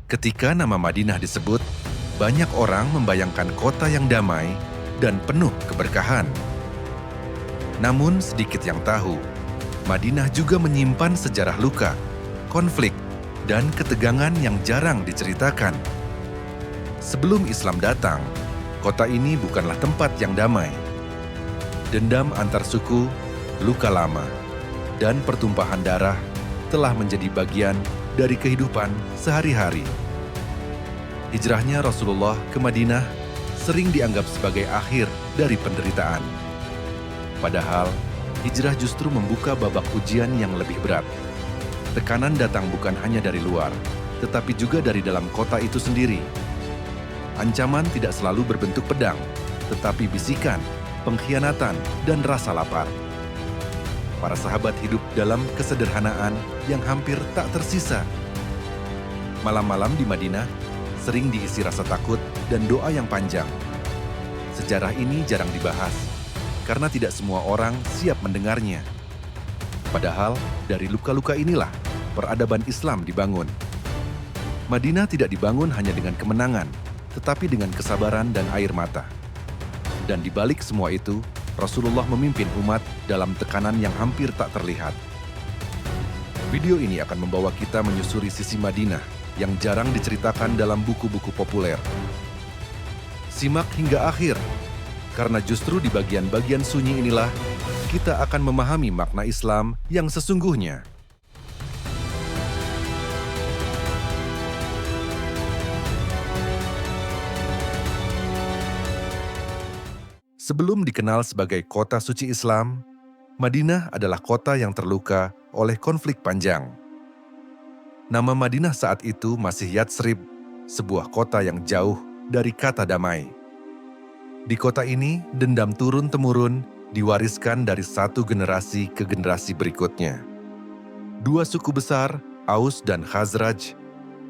Ketika nama Madinah disebut, banyak orang membayangkan kota yang damai dan penuh keberkahan. Namun sedikit yang tahu, Madinah juga menyimpan sejarah luka, konflik, dan ketegangan yang jarang diceritakan. Sebelum Islam datang, kota ini bukanlah tempat yang damai. Dendam antar suku, luka lama, dan pertumpahan darah telah menjadi bagian dari kehidupan sehari-hari. Hijrahnya Rasulullah ke Madinah sering dianggap sebagai akhir dari penderitaan. Padahal, hijrah justru membuka babak ujian yang lebih berat. Tekanan datang bukan hanya dari luar, tetapi juga dari dalam kota itu sendiri. Ancaman tidak selalu berbentuk pedang, tetapi bisikan, pengkhianatan, dan rasa lapar. Para sahabat hidup dalam kesederhanaan yang hampir tak tersisa. Malam-malam di Madinah sering diisi rasa takut dan doa yang panjang. Sejarah ini jarang dibahas, karena tidak semua orang siap mendengarnya. Padahal, dari luka-luka inilah peradaban Islam dibangun. Madinah tidak dibangun hanya dengan kemenangan, tetapi dengan kesabaran dan air mata. Dan di balik semua itu, Rasulullah memimpin umat dalam tekanan yang hampir tak terlihat. Video ini akan membawa kita menyusuri sisi Madinah yang jarang diceritakan dalam buku-buku populer. Simak hingga akhir, karena justru di bagian-bagian sunyi inilah kita akan memahami makna Islam yang sesungguhnya. Sebelum dikenal sebagai kota suci Islam, Madinah adalah kota yang terluka oleh konflik panjang. Nama Madinah saat itu masih Yatsrib, sebuah kota yang jauh dari kata damai. Di kota ini, dendam turun-temurun diwariskan dari satu generasi ke generasi berikutnya. Dua suku besar, Aus dan Khazraj,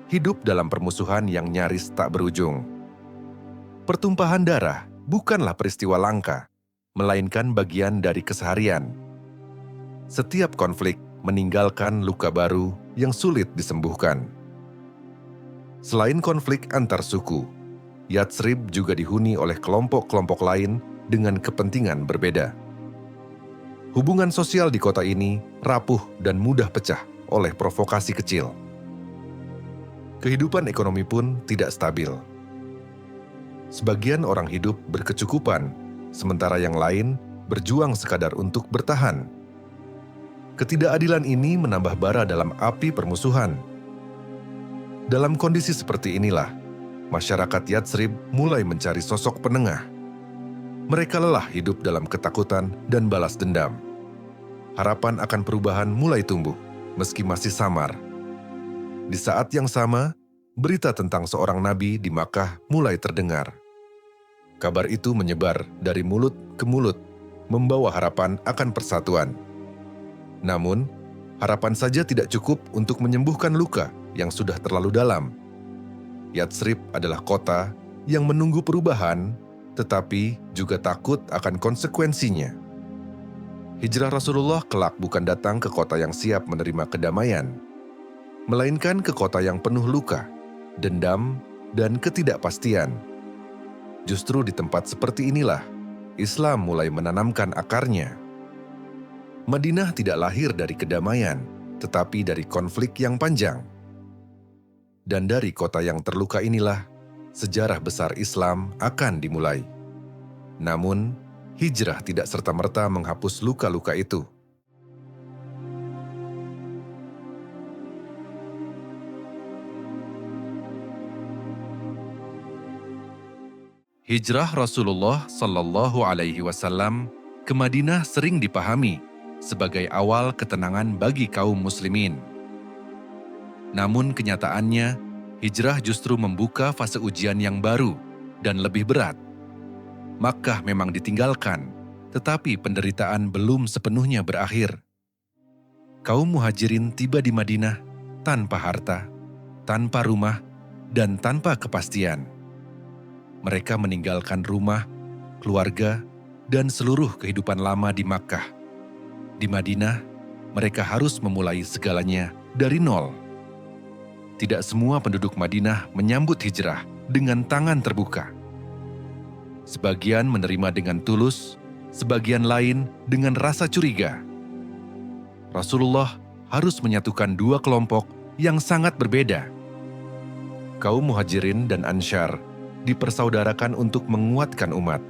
hidup dalam permusuhan yang nyaris tak berujung. Pertumpahan darah bukanlah peristiwa langka, melainkan bagian dari keseharian. Setiap konflik meninggalkan luka baru yang sulit disembuhkan. Selain konflik antar suku, Yatsrib juga dihuni oleh kelompok-kelompok lain dengan kepentingan berbeda. Hubungan sosial di kota ini rapuh dan mudah pecah oleh provokasi kecil. Kehidupan ekonomi pun tidak stabil. Sebagian orang hidup berkecukupan, sementara yang lain berjuang sekadar untuk bertahan. Ketidakadilan ini menambah bara dalam api permusuhan. Dalam kondisi seperti inilah, masyarakat Yatsrib mulai mencari sosok penengah. Mereka lelah hidup dalam ketakutan dan balas dendam. Harapan akan perubahan mulai tumbuh, meski masih samar. Di saat yang sama, berita tentang seorang nabi di Makkah mulai terdengar. Kabar itu menyebar dari mulut ke mulut, membawa harapan akan persatuan. Namun, harapan saja tidak cukup untuk menyembuhkan luka yang sudah terlalu dalam. Yatsrib adalah kota yang menunggu perubahan, tetapi juga takut akan konsekuensinya. Hijrah Rasulullah kelak bukan datang ke kota yang siap menerima kedamaian, melainkan ke kota yang penuh luka, dendam, dan ketidakpastian. Justru di tempat seperti inilah, Islam mulai menanamkan akarnya. Madinah tidak lahir dari kedamaian, tetapi dari konflik yang panjang. Dan dari kota yang terluka inilah, sejarah besar Islam akan dimulai. Namun, hijrah tidak serta-merta menghapus luka-luka itu. Hijrah Rasulullah Shallallahu Alaihi Wasallam ke Madinah sering dipahami sebagai awal ketenangan bagi kaum muslimin. Namun kenyataannya, hijrah justru membuka fase ujian yang baru dan lebih berat. Makkah memang ditinggalkan, tetapi penderitaan belum sepenuhnya berakhir. Kaum muhajirin tiba di Madinah tanpa harta, tanpa rumah, dan tanpa kepastian. Mereka meninggalkan rumah, keluarga, dan seluruh kehidupan lama di Makkah. Di Madinah, mereka harus memulai segalanya dari nol. tidak semua penduduk Madinah menyambut hijrah dengan tangan terbuka. Sebagian menerima dengan tulus, sebagian lain dengan rasa curiga. Rasulullah harus menyatukan dua kelompok yang sangat berbeda. Kaum Muhajirin dan Ansyar dipersaudarakan untuk menguatkan umat.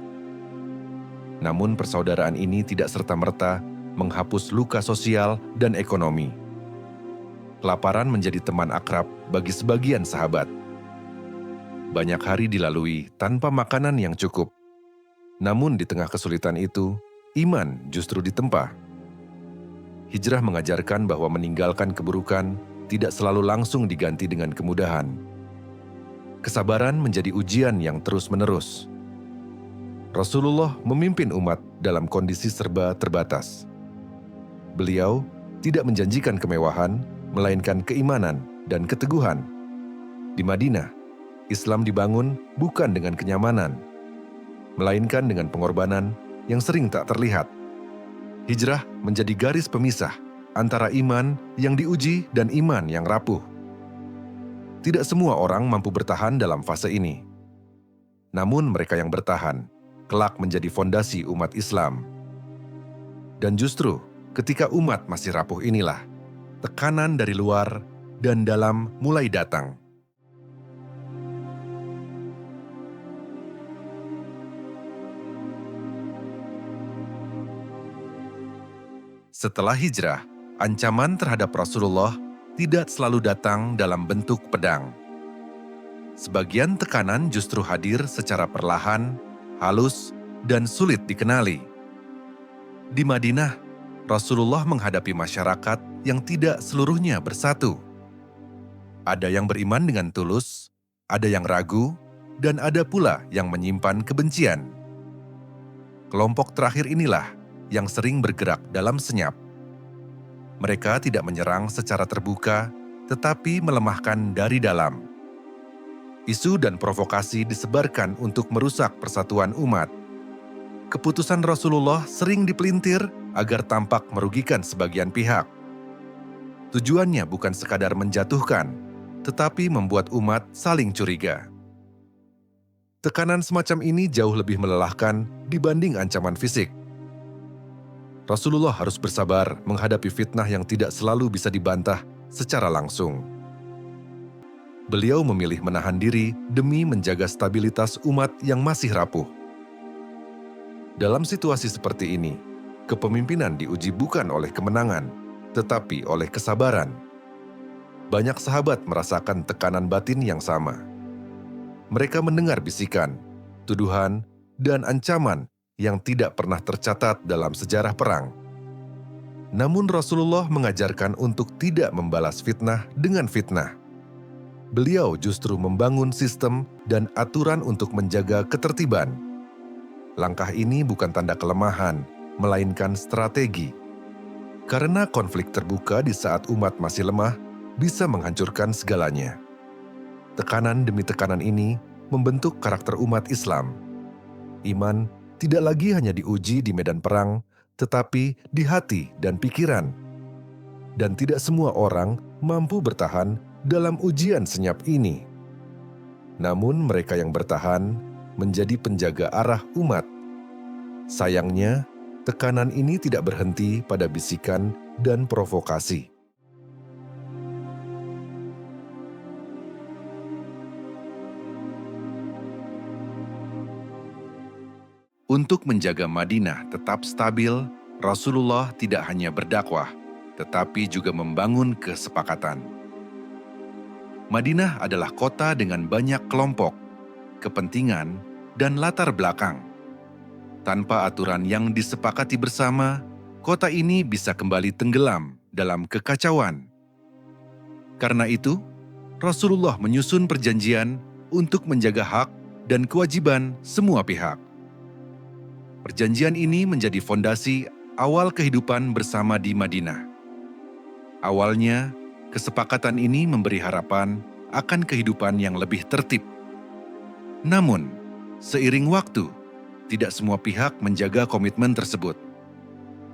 Namun persaudaraan ini tidak serta-merta menghapus luka sosial dan ekonomi. Kelaparan menjadi teman akrab bagi sebagian sahabat. Banyak hari dilalui tanpa makanan yang cukup. Namun di tengah kesulitan itu, iman justru ditempa. Hijrah mengajarkan bahwa meninggalkan keburukan tidak selalu langsung diganti dengan kemudahan. Kesabaran menjadi ujian yang terus-menerus. Rasulullah memimpin umat dalam kondisi serba terbatas. Beliau tidak menjanjikan kemewahan, melainkan keimanan dan keteguhan. Di Madinah, Islam dibangun bukan dengan kenyamanan, melainkan dengan pengorbanan yang sering tak terlihat. Hijrah menjadi garis pemisah antara iman yang diuji dan iman yang rapuh. Tidak semua orang mampu bertahan dalam fase ini. Namun mereka yang bertahan, kelak menjadi fondasi umat Islam. Dan justru ketika umat masih rapuh inilah, tekanan dari luar dan dalam mulai datang. Setelah hijrah, ancaman terhadap Rasulullah tidak selalu datang dalam bentuk pedang. Sebagian tekanan justru hadir secara perlahan, halus, dan sulit dikenali. Di Madinah, Rasulullah menghadapi masyarakat yang tidak seluruhnya bersatu. Ada yang beriman dengan tulus, ada yang ragu, dan ada pula yang menyimpan kebencian. Kelompok terakhir inilah yang sering bergerak dalam senyap. Mereka tidak menyerang secara terbuka, tetapi melemahkan dari dalam. Isu dan provokasi disebarkan untuk merusak persatuan umat. Keputusan Rasulullah sering dipelintir agar tampak merugikan sebagian pihak. Tujuannya bukan sekadar menjatuhkan, tetapi membuat umat saling curiga. Tekanan semacam ini jauh lebih melelahkan dibanding ancaman fisik. Rasulullah harus bersabar menghadapi fitnah yang tidak selalu bisa dibantah secara langsung. Beliau memilih menahan diri demi menjaga stabilitas umat yang masih rapuh. Dalam situasi seperti ini, kepemimpinan diuji bukan oleh kemenangan, tetapi oleh kesabaran. Banyak sahabat merasakan tekanan batin yang sama. Mereka mendengar bisikan, tuduhan, dan ancaman yang tidak pernah tercatat dalam sejarah perang. Namun Rasulullah mengajarkan untuk tidak membalas fitnah dengan fitnah. Beliau justru membangun sistem dan aturan untuk menjaga ketertiban. Langkah ini bukan tanda kelemahan, melainkan strategi. Karena konflik terbuka di saat umat masih lemah bisa menghancurkan segalanya. Tekanan demi tekanan ini membentuk karakter umat Islam. Iman tidak lagi hanya diuji di medan perang, tetapi di hati dan pikiran. Dan tidak semua orang mampu bertahan dalam ujian senyap ini. Namun mereka yang bertahan menjadi penjaga arah umat. Sayangnya, tekanan ini tidak berhenti pada bisikan dan provokasi. Untuk menjaga Madinah tetap stabil, Rasulullah tidak hanya berdakwah, tetapi juga membangun kesepakatan. Madinah adalah kota dengan banyak kelompok, kepentingan, dan latar belakang. Tanpa aturan yang disepakati bersama, kota ini bisa kembali tenggelam dalam kekacauan. Karena itu, Rasulullah menyusun perjanjian untuk menjaga hak dan kewajiban semua pihak. Perjanjian ini menjadi fondasi awal kehidupan bersama di Madinah. Awalnya, kesepakatan ini memberi harapan akan kehidupan yang lebih tertib. Namun, seiring waktu, tidak semua pihak menjaga komitmen tersebut.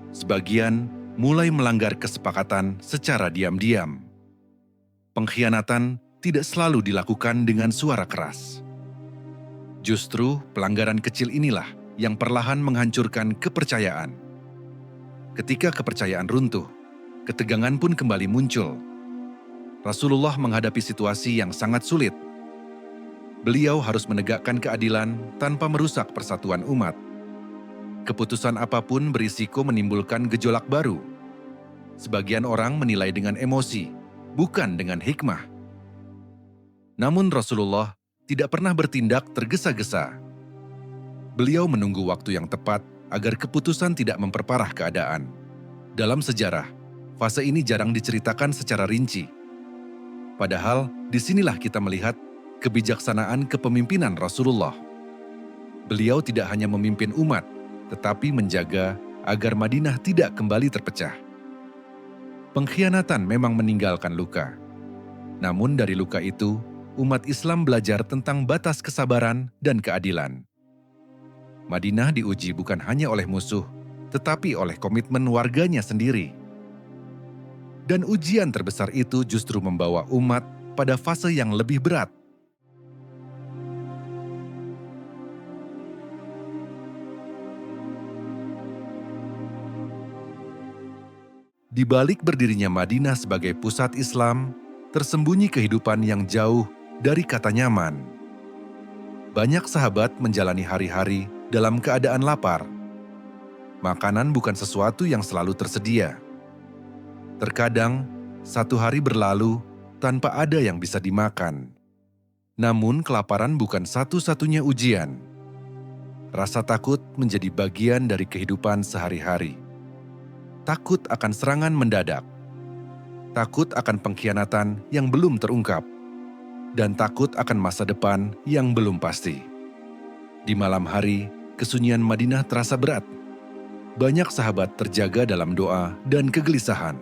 Sebagian mulai melanggar kesepakatan secara diam-diam. Pengkhianatan tidak selalu dilakukan dengan suara keras. Justru pelanggaran kecil inilah yang perlahan menghancurkan kepercayaan. Ketika kepercayaan runtuh, ketegangan pun kembali muncul. Rasulullah menghadapi situasi yang sangat sulit. Beliau harus menegakkan keadilan tanpa merusak persatuan umat. Keputusan apapun berisiko menimbulkan gejolak baru. Sebagian orang menilai dengan emosi, bukan dengan hikmah. Namun Rasulullah tidak pernah bertindak tergesa-gesa. Beliau menunggu waktu yang tepat agar keputusan tidak memperparah keadaan. Dalam sejarah, fase ini jarang diceritakan secara rinci. Padahal, disinilah kita melihat kebijaksanaan kepemimpinan Rasulullah. Beliau tidak hanya memimpin umat, tetapi menjaga agar Madinah tidak kembali terpecah. Pengkhianatan memang meninggalkan luka. Namun dari luka itu, umat Islam belajar tentang batas kesabaran dan keadilan. Madinah diuji bukan hanya oleh musuh, tetapi oleh komitmen warganya sendiri. Dan ujian terbesar itu justru membawa umat pada fase yang lebih berat. Di balik berdirinya Madinah sebagai pusat Islam, tersembunyi kehidupan yang jauh dari kata nyaman. Banyak sahabat menjalani hari-hari dalam keadaan lapar. Makanan bukan sesuatu yang selalu tersedia. Terkadang, satu hari berlalu tanpa ada yang bisa dimakan. Namun, kelaparan bukan satu-satunya ujian. Rasa takut menjadi bagian dari kehidupan sehari-hari. Takut akan serangan mendadak, takut akan pengkhianatan yang belum terungkap, dan takut akan masa depan yang belum pasti. Di malam hari, kesunyian Madinah terasa berat. Banyak sahabat terjaga dalam doa dan kegelisahan.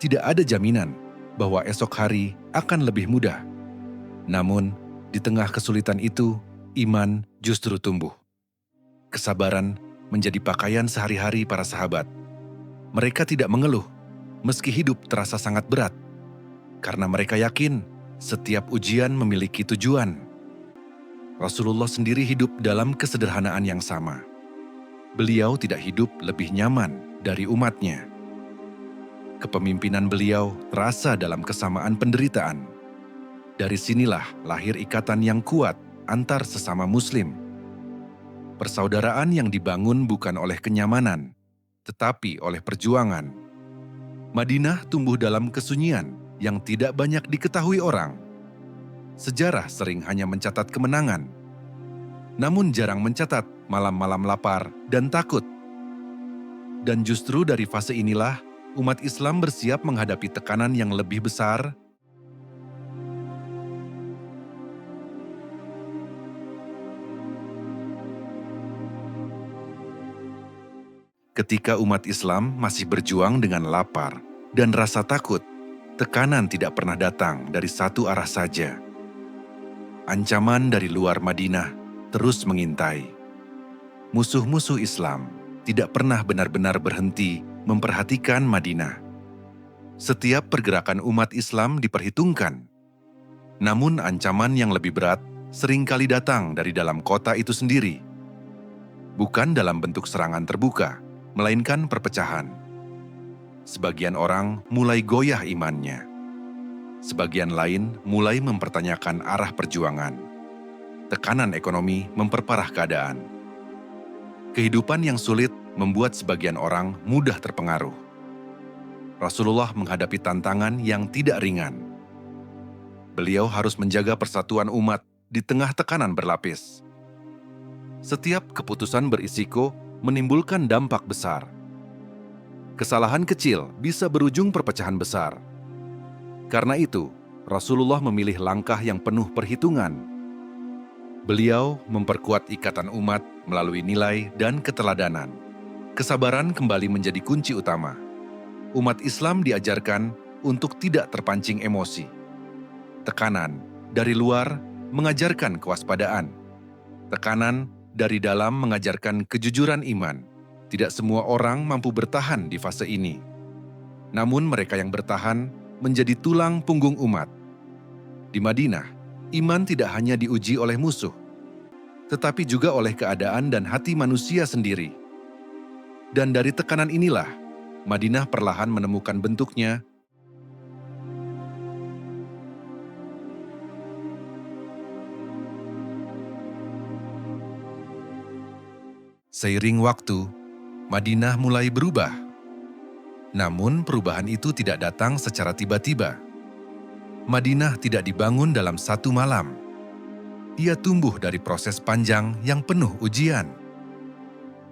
Tidak ada jaminan bahwa esok hari akan lebih mudah. Namun, di tengah kesulitan itu, iman justru tumbuh. Kesabaran menjadi pakaian sehari-hari para sahabat. Mereka tidak mengeluh, meski hidup terasa sangat berat, karena mereka yakin setiap ujian memiliki tujuan. Rasulullah sendiri hidup dalam kesederhanaan yang sama. Beliau tidak hidup lebih nyaman dari umatnya. Kepemimpinan beliau terasa dalam kesamaan penderitaan. Dari sinilah lahir ikatan yang kuat antar sesama Muslim. Persaudaraan yang dibangun bukan oleh kenyamanan, tetapi oleh perjuangan. Madinah tumbuh dalam kesunyian yang tidak banyak diketahui orang. Sejarah sering hanya mencatat kemenangan, namun jarang mencatat malam-malam lapar dan takut. Dan justru dari fase inilah, umat Islam bersiap menghadapi tekanan yang lebih besar. Ketika umat Islam masih berjuang dengan lapar dan rasa takut, tekanan tidak pernah datang dari satu arah saja. Ancaman dari luar Madinah terus mengintai. Musuh-musuh Islam tidak pernah benar-benar berhenti memperhatikan Madinah. Setiap pergerakan umat Islam diperhitungkan. Namun ancaman yang lebih berat seringkali datang dari dalam kota itu sendiri. Bukan dalam bentuk serangan terbuka, melainkan perpecahan. Sebagian orang mulai goyah imannya. Sebagian lain mulai mempertanyakan arah perjuangan. Tekanan ekonomi memperparah keadaan. Kehidupan yang sulit membuat sebagian orang mudah terpengaruh. Rasulullah menghadapi tantangan yang tidak ringan. Beliau harus menjaga persatuan umat di tengah tekanan berlapis. Setiap keputusan berisiko menimbulkan dampak besar. Kesalahan kecil bisa berujung perpecahan besar. Karena itu, Rasulullah memilih langkah yang penuh perhitungan. Beliau memperkuat ikatan umat melalui nilai dan keteladanan. Kesabaran kembali menjadi kunci utama. Umat Islam diajarkan untuk tidak terpancing emosi. Tekanan dari luar mengajarkan kewaspadaan. Tekanan dari dalam mengajarkan kejujuran iman. Tidak semua orang mampu bertahan di fase ini. Namun mereka yang bertahan menjadi tulang punggung umat. Di Madinah, iman tidak hanya diuji oleh musuh, tetapi juga oleh keadaan dan hati manusia sendiri. Dan dari tekanan inilah, Madinah perlahan menemukan bentuknya. Seiring waktu, Madinah mulai berubah. Namun perubahan itu tidak datang secara tiba-tiba. Madinah tidak dibangun dalam satu malam. Ia tumbuh dari proses panjang yang penuh ujian.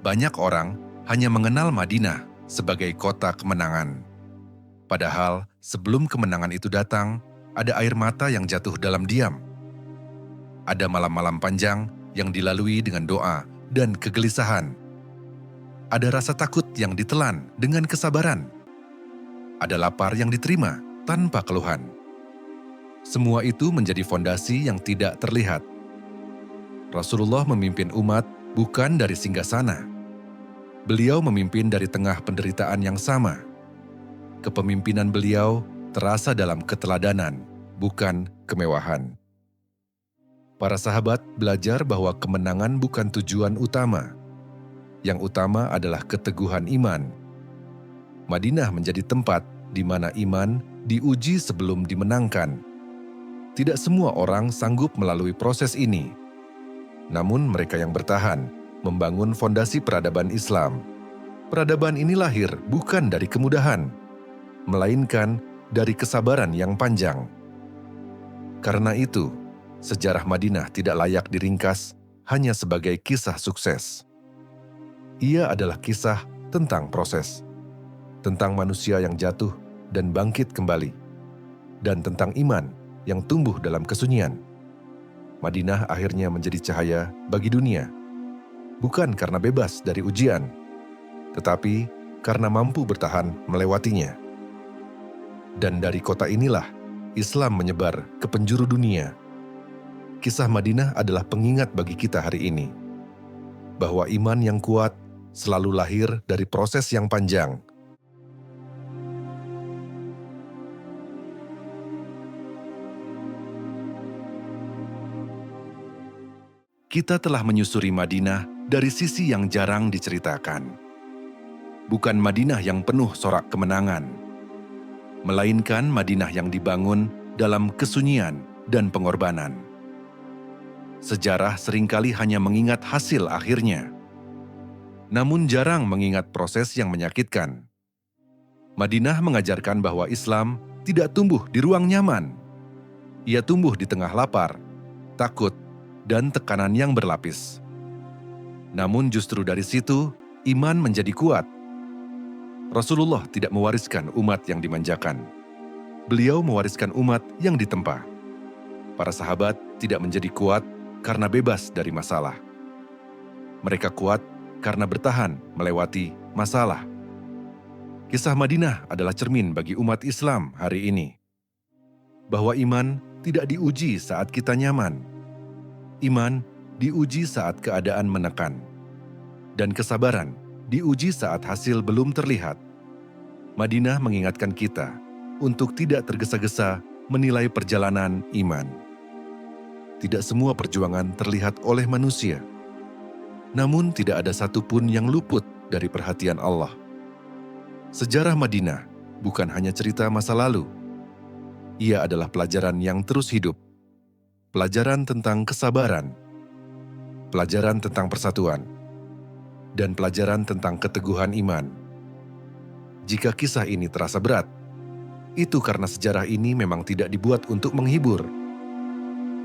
Banyak orang hanya mengenal Madinah sebagai kota kemenangan. Padahal sebelum kemenangan itu datang, ada air mata yang jatuh dalam diam. Ada malam-malam panjang yang dilalui dengan doa dan kegelisahan. Ada rasa takut yang ditelan dengan kesabaran. Ada lapar yang diterima tanpa keluhan. Semua itu menjadi fondasi yang tidak terlihat. Rasulullah memimpin umat bukan dari singgasana. Beliau memimpin dari tengah penderitaan yang sama. Kepemimpinan beliau terasa dalam keteladanan, bukan kemewahan. Para sahabat belajar bahwa kemenangan bukan tujuan utama. Yang utama adalah keteguhan iman. Madinah menjadi tempat di mana iman diuji sebelum dimenangkan. Tidak semua orang sanggup melalui proses ini. Namun mereka yang bertahan membangun fondasi peradaban Islam. Peradaban ini lahir bukan dari kemudahan, melainkan dari kesabaran yang panjang. Karena itu, sejarah Madinah tidak layak diringkas hanya sebagai kisah sukses. Ia adalah kisah tentang proses, tentang manusia yang jatuh dan bangkit kembali, dan tentang iman yang tumbuh dalam kesunyian. Madinah akhirnya menjadi cahaya bagi dunia, bukan karena bebas dari ujian, tetapi karena mampu bertahan melewatinya. Dan dari kota inilah Islam menyebar ke penjuru dunia. Kisah Madinah adalah pengingat bagi kita hari ini, bahwa iman yang kuat selalu lahir dari proses yang panjang. Kita telah menyusuri Madinah dari sisi yang jarang diceritakan. Bukan Madinah yang penuh sorak kemenangan, melainkan Madinah yang dibangun dalam kesunyian dan pengorbanan. Sejarah seringkali hanya mengingat hasil akhirnya, namun jarang mengingat proses yang menyakitkan. Madinah mengajarkan bahwa Islam tidak tumbuh di ruang nyaman. Ia tumbuh di tengah lapar, takut, dan tekanan yang berlapis. Namun justru dari situ, iman menjadi kuat. Rasulullah tidak mewariskan umat yang dimanjakan. Beliau mewariskan umat yang ditempa. Para sahabat tidak menjadi kuat karena bebas dari masalah. Mereka kuat karena bertahan melewati masalah. Kisah Madinah adalah cermin bagi umat Islam hari ini. Bahwa iman tidak diuji saat kita nyaman. Iman diuji saat keadaan menekan. Dan kesabaran diuji saat hasil belum terlihat. Madinah mengingatkan kita untuk tidak tergesa-gesa menilai perjalanan iman. Tidak semua perjuangan terlihat oleh manusia. Namun tidak ada satupun yang luput dari perhatian Allah. Sejarah Madinah bukan hanya cerita masa lalu. Ia adalah pelajaran yang terus hidup. Pelajaran tentang kesabaran, pelajaran tentang persatuan, dan pelajaran tentang keteguhan iman. Jika kisah ini terasa berat, itu karena sejarah ini memang tidak dibuat untuk menghibur,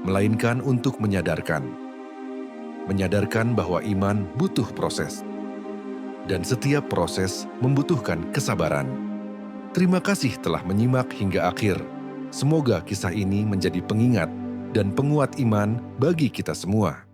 melainkan untuk menyadarkan. Menyadarkan bahwa iman butuh proses, dan setiap proses membutuhkan kesabaran. Terima kasih telah menyimak hingga akhir. Semoga kisah ini menjadi pengingat dan penguat iman bagi kita semua.